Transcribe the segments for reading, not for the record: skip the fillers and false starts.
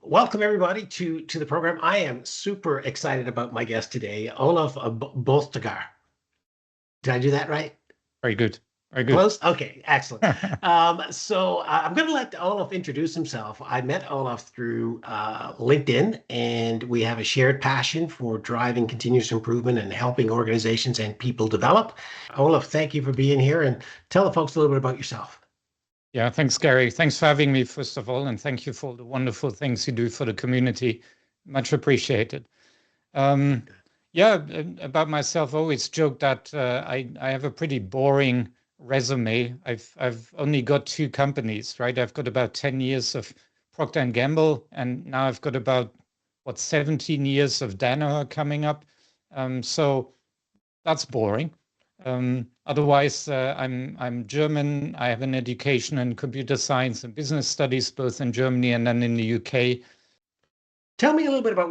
welcome everybody to the program. I am super excited about my guest today, Olaf Boettger. Did I do that right? Very good. Very good. Close? Okay, excellent. So I'm going to let Olaf introduce himself. I met Olaf through LinkedIn, and we have a shared passion for driving continuous improvement and helping organizations and people develop. Olaf, thank you for being here, and tell the folks a little bit about yourself. Yeah, thanks, Gary. Thanks for having me, first of all, and thank you for the wonderful things you do for the community. Much appreciated. About myself, I always joke that I have a pretty boring resume. I've only got 2 companies, right? I've got about 10 years of Procter and Gamble, and now I've got about 17 years of Danaher coming up. So that's boring. Otherwise, I'm German. I have an education in computer science and business studies, both in Germany and then in the UK. Tell me a little bit about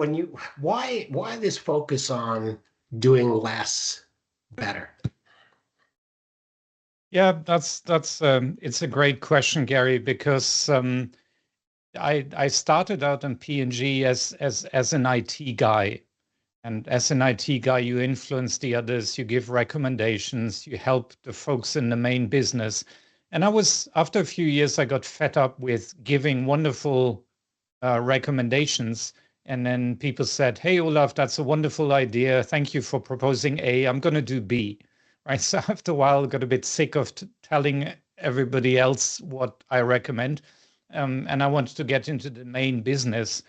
why this focus on doing less better. Yeah, that's it's a great question, Gary, because I started out in P&G as an IT guy. And as an IT guy, you influence the others, you give recommendations, you help the folks in the main business. And after a few years, I got fed up with giving wonderful recommendations. And then people said, "Hey, Olaf, that's a wonderful idea. Thank you for proposing A. I'm going to do B." Right. So after a while, I got a bit sick of telling everybody else what I recommend. And I wanted to get into the main business.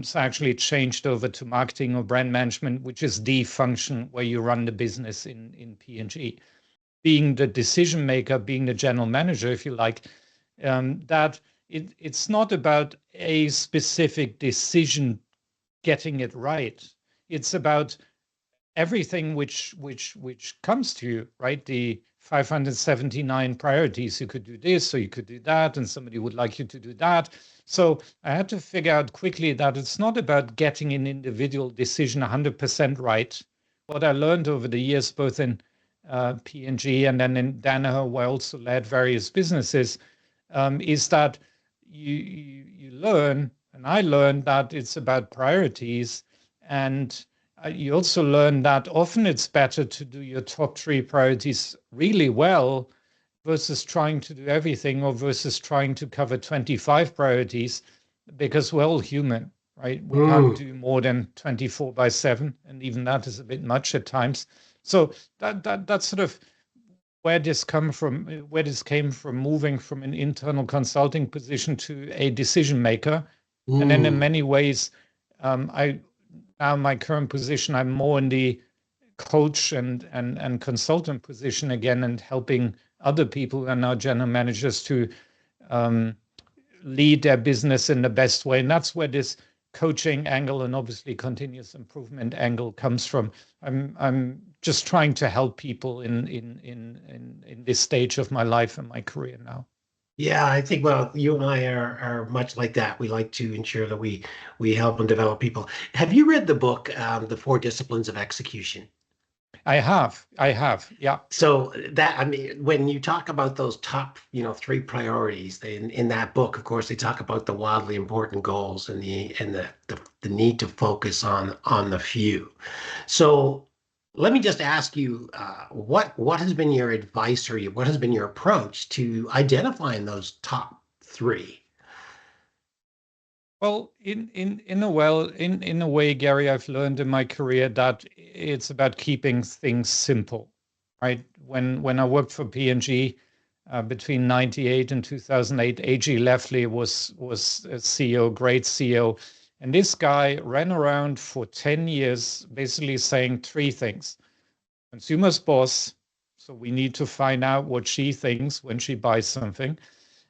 So I actually changed over to marketing or brand management, which is the function where you run the business in P&G. Being the decision maker, being the general manager, if you like, that it's not about a specific decision getting it right. It's about everything which comes to you, right? The 579 priorities. You could do this, or you could do that, and somebody would like you to do that. So I had to figure out quickly that it's not about getting an individual decision 100% right. What I learned over the years, both in P&G and then in Danaher, where I also led various businesses, is that you learn, and I learned that it's about priorities, and you also learn that often it's better to do your top 3 priorities really well versus trying to do everything, or versus trying to cover 25 priorities, because we're all human, right? We can't do more than 24/7, and even that is a bit much at times. So that's sort of where this came from, moving from an internal consulting position to a decision maker. And then in many ways, now my current position, I'm more in the coach and consultant position again, and helping other people who are now general managers to lead their business in the best way. And that's where this coaching angle and obviously continuous improvement angle comes from. I'm just trying to help people in this stage of my life and my career now. Yeah, I think, well, you and I are much like that. We like to ensure that we help and develop people. Have you read the book, The 4 Disciplines of Execution? I have, yeah. So that, I mean, when you talk about those top, 3 priorities, in that book, of course, they talk about the wildly important goals and the need to focus on the few. So let me just ask you, what has been your advice, or what has been your approach to identifying those top 3? Well, in a way, Gary, I've learned in my career that it's about keeping things simple, right? When I worked for P&G between 98 and 2008, A.G. Leffley was a CEO, great CEO. And this guy ran around for 10 years, basically saying 3 things. Consumer's boss, so we need to find out what she thinks when she buys something.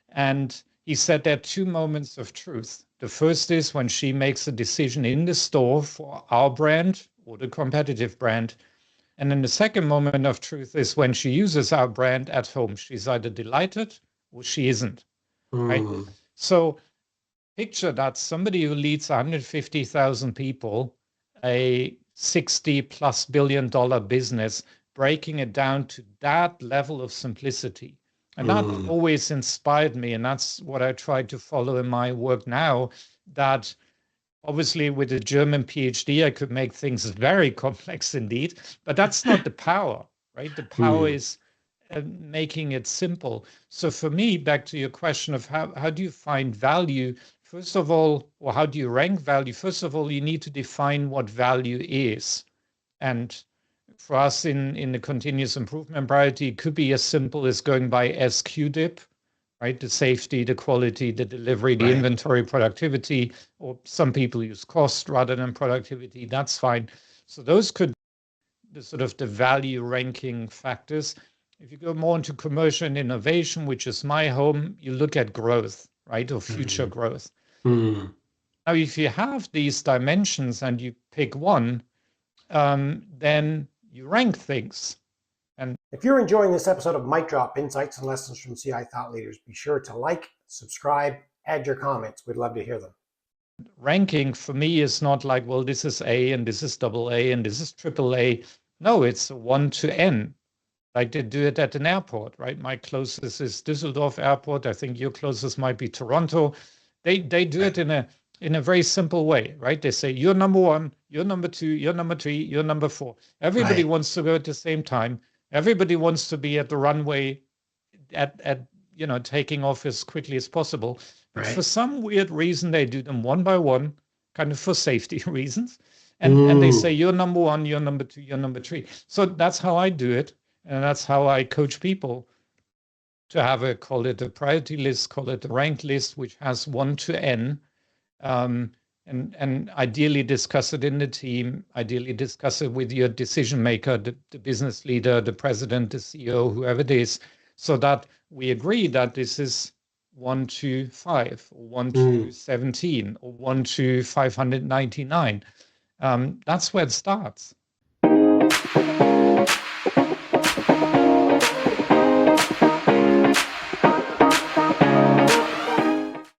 And he said there are 2 moments of truth. The first is when she makes a decision in the store for our brand or the competitive brand. And then the second moment of truth is when she uses our brand at home. She's either delighted or she isn't, right? So picture that somebody who leads 150,000 people, a $60+ billion business, breaking it down to that level of simplicity. And that always inspired me. And that's what I try to follow in my work now, that obviously with a German PhD, I could make things very complex indeed, but that's not the power, right? The power is making it simple. So for me, back to your question of how do you find value? First of all, or how do you rank value? First of all, you need to define what value is. And for us in the continuous improvement priority, it could be as simple as going by SQDIP, right? The safety, the quality, the delivery, the inventory, productivity, or some people use cost rather than productivity. That's fine. So those could be the sort of the value ranking factors. If you go more into commercial and innovation, which is my home, you look at growth, right? Or future growth. Now, if you have these dimensions and you pick one, then you rank things. And if you're enjoying this episode of Mic Drop Insights and Lessons from CI Thought Leaders, be sure to like, subscribe, add your comments. We'd love to hear them. Ranking for me is not like, well, this is A and this is double A and this is triple A. No, it's 1 to N. Like they do it at an airport, right? My closest is Düsseldorf Airport. I think your closest might be Toronto. They do it in a very simple way, right? They say you're number 1, you're number 2, you're number 3, you're number 4. Everybody wants to go at the same time. Everybody wants to be at the runway at taking off as quickly as possible. But for some weird reason, they do them one by one, kind of for safety reasons. And they say you're number 1, you're number 2, you're number 3. So that's how I do it. And that's how I coach people to have call it a priority list, call it a ranked list, which has 1 to N. And ideally discuss it in the team, ideally discuss it with your decision maker, the business leader, the president, the CEO, whoever it is, so that we agree that this is 1 to 5 or 1 to 17 or 1 to 599. That's where it starts.